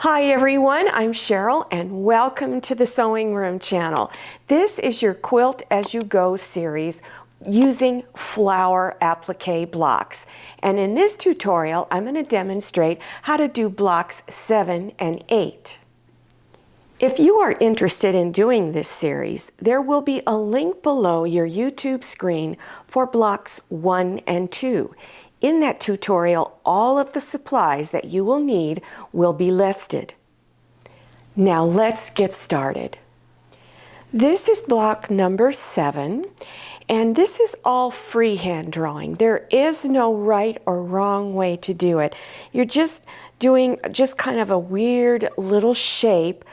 Hi everyone, I'm Cheryl and welcome to the Sewing Room channel. This is your Quilt As You Go series using flower applique blocks. And in this tutorial, I'm going to demonstrate how to do blocks 7 and 8. If you are interested in doing this series, there will be a link below your YouTube screen for blocks 1 and 2. In that tutorial, all of the supplies that you will need will be listed. Now let's get started. This is block number 7, and this is all freehand drawing. There is no right or wrong way to do it. You're just doing kind of a weird little shape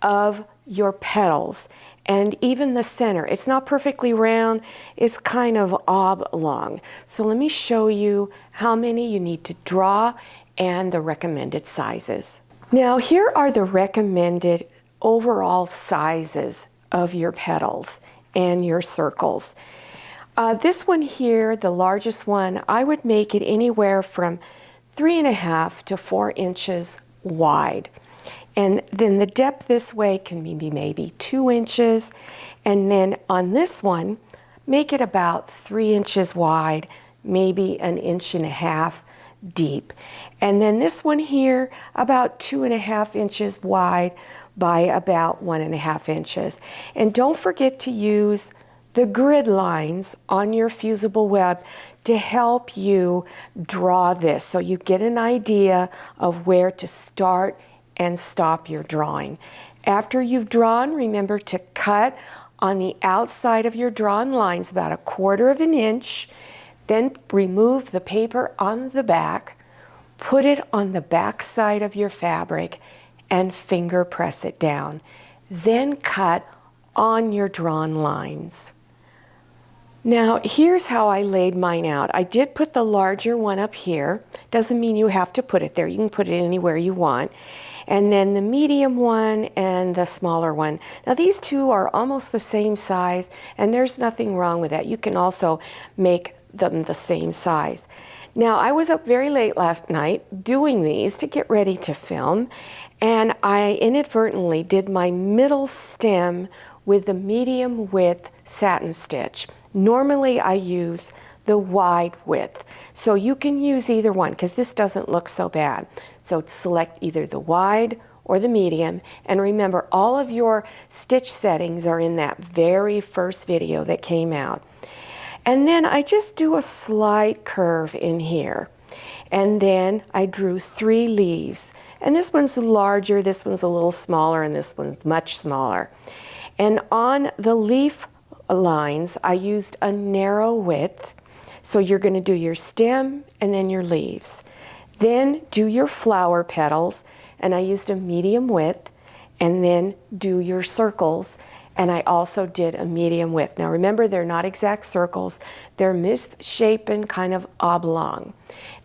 of your petals. And even the center, it's not perfectly round, it's kind of oblong. So let me show you how many you need to draw and the recommended sizes. Now here are the recommended overall sizes of your petals and your circles. This one here, the largest one, I would make it anywhere from 3.5 to 4 inches wide. And then the depth this way can be maybe 2 inches. And then on this one, make it about 3 inches wide, maybe 1.5 inches deep. And then this one here, about 2.5 inches wide by about 1.5 inches. And don't forget to use the grid lines on your fusible web to help you draw this so you get an idea of where to start and stop your drawing. After you've drawn, remember to cut on the outside of your drawn lines about 1/4 inch, then remove the paper on the back, put it on the back side of your fabric and finger press it down. Then cut on your drawn lines. Now here's how I laid mine out. I did put the larger one up here. Doesn't mean you have to put it there. You can put it anywhere you want. And then the medium one and the smaller one. Now these two are almost the same size and there's nothing wrong with that. You can also make them the same size. Now I was up very late last night doing these to get ready to film, and I inadvertently did my middle stem with the medium width satin stitch. Normally I use the wide width, so you can use either one because this doesn't look so bad. So select either the wide or the medium, and remember all of your stitch settings are in that very first video that came out. And then I just do a slight curve in here, and then I drew 3 leaves, and this one's larger, this one's a little smaller, and this one's much smaller. And on the leaf lines I used a narrow width. So you're going to do your stem and then your leaves. Then do your flower petals, and I used a medium width, and then do your circles, and I also did a medium width. Now remember, they're not exact circles, they're misshapen, kind of oblong.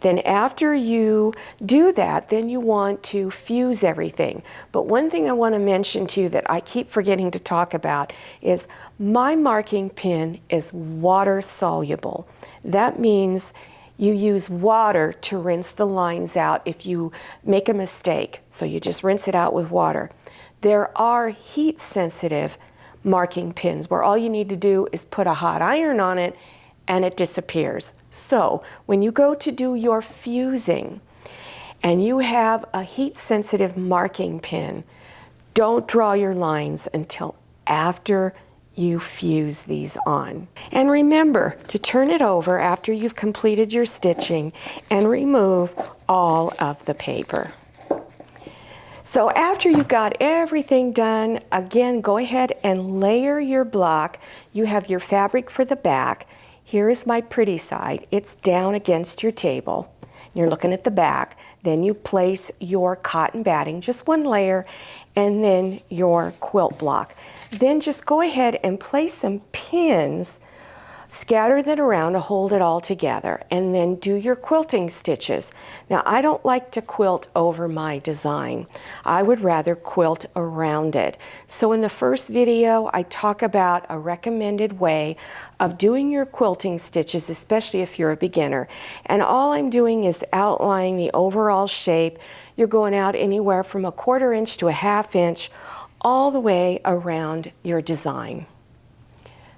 Then after you do that, then you want to fuse everything. But one thing I want to mention to you that I keep forgetting to talk about is my marking pen is water soluble. That means you use water to rinse the lines out if you make a mistake. So you just rinse it out with water. There are heat sensitive marking pens where all you need to do is put a hot iron on it and it disappears. So when you go to do your fusing and you have a heat sensitive marking pen, don't draw your lines until after you fuse these on. And remember to turn it over after you've completed your stitching and remove all of the paper. So after you got everything done, again, go ahead and layer your block. You have your fabric for the back. Here is my pretty side. It's down against your table. You're looking at the back. Then you place your cotton batting, just 1 layer, and then your quilt block. Then just go ahead and place some pins Scatter that around to hold it all together, and then do your quilting stitches. Now, I don't like to quilt over my design. I would rather quilt around it. So in the first video, I talk about a recommended way of doing your quilting stitches, especially if you're a beginner. And all I'm doing is outlining the overall shape. You're going out anywhere from 1/4 inch to 1/2 inch, all the way around your design.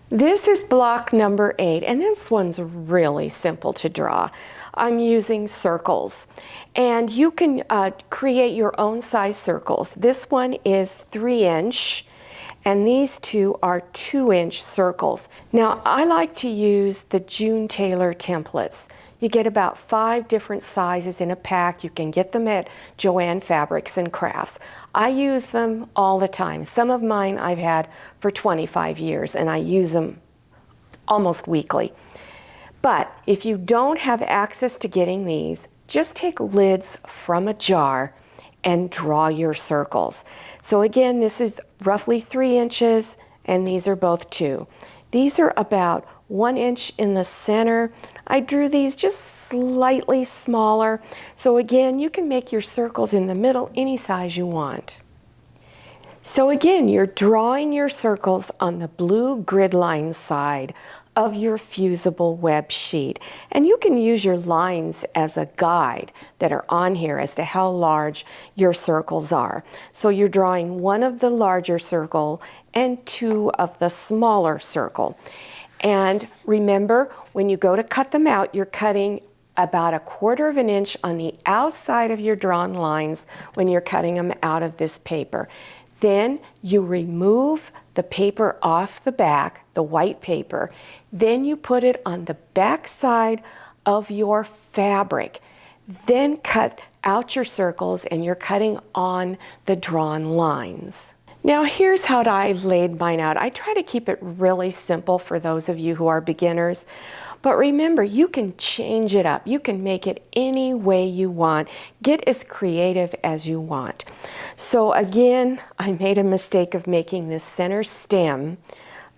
This is block number 8, and this one's really simple to draw. I'm using circles, and you can create your own size circles. This one is 3 inch, and these two are 2 inch circles. Now, I like to use the June Taylor templates. You get about 5 different sizes in a pack. You can get them at Joann Fabrics and Crafts. I use them all the time. Some of mine I've had for 25 years, and I use them almost weekly. But if you don't have access to getting these, just take lids from a jar and draw your circles. So again, this is roughly 3 inches, and these are both 2. These are about 1 inch in the center. I drew these just slightly smaller. So again, you can make your circles in the middle any size you want. So again, you're drawing your circles on the blue grid line side of your fusible web sheet. And you can use your lines as a guide that are on here as to how large your circles are. So you're drawing 1 of the larger circle and 2 of the smaller circle. And remember, when you go to cut them out, you're cutting about 1/4 inch on the outside of your drawn lines when you're cutting them out of this paper. Then you remove the paper off the back, the white paper. Then you put it on the back side of your fabric. Then cut out your circles, and you're cutting on the drawn lines. Now here's how I laid mine out. I try to keep it really simple for those of you who are beginners. But remember, you can change it up. You can make it any way you want. Get as creative as you want. So again, I made a mistake of making this center stem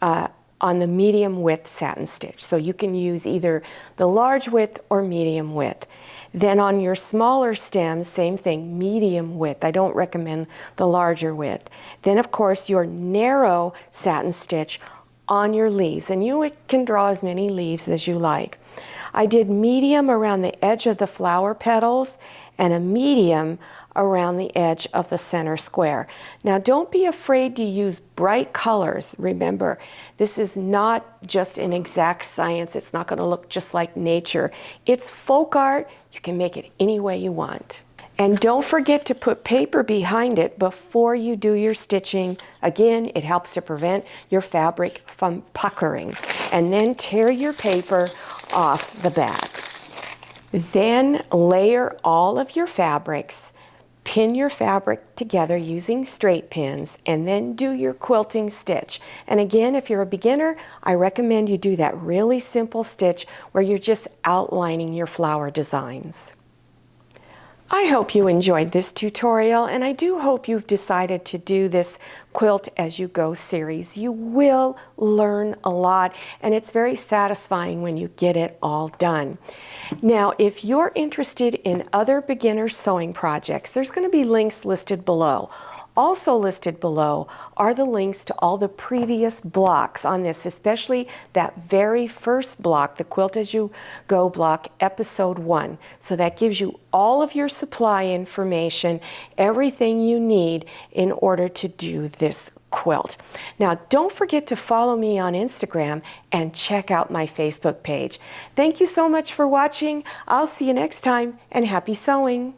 on the medium width satin stitch. So you can use either the large width or medium width. Then on your smaller stems, same thing, medium width. I don't recommend the larger width. Then of course your narrow satin stitch on your leaves, and you can draw as many leaves as you like. I did medium around the edge of the flower petals and a medium around the edge of the center square. Now don't be afraid to use bright colors. Remember, this is not just an exact science. It's not going to look just like nature. It's folk art. You can make it any way you want. And don't forget to put paper behind it before you do your stitching. Again, it helps to prevent your fabric from puckering. And then tear your paper off the back. Then layer all of your fabrics, pin your fabric together using straight pins, and then do your quilting stitch. And again, if you're a beginner, I recommend you do that really simple stitch where you're just outlining your flower designs. I hope you enjoyed this tutorial, and I do hope you've decided to do this Quilt As You Go series. You will learn a lot, and it's very satisfying when you get it all done. Now, if you're interested in other beginner sewing projects, there's going to be links listed below. Also listed below are the links to all the previous blocks on this, especially that very first block, the Quilt As You Go block, episode 1. So that gives you all of your supply information, everything you need in order to do this quilt. Now, don't forget to follow me on Instagram and check out my Facebook page. Thank you so much for watching. I'll see you next time, and happy sewing.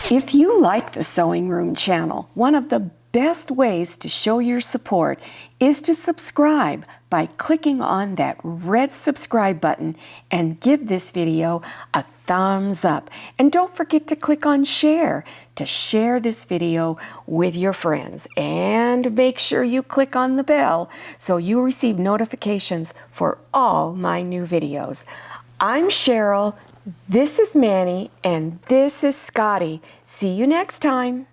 If you like the Sewing Room channel, one of the best ways to show your support is to subscribe by clicking on that red subscribe button and give this video a thumbs up. And don't forget to click on share to share this video with your friends. And make sure you click on the bell so you receive notifications for all my new videos. I'm Cheryl. This is Manny, and this is Scotty. See you next time.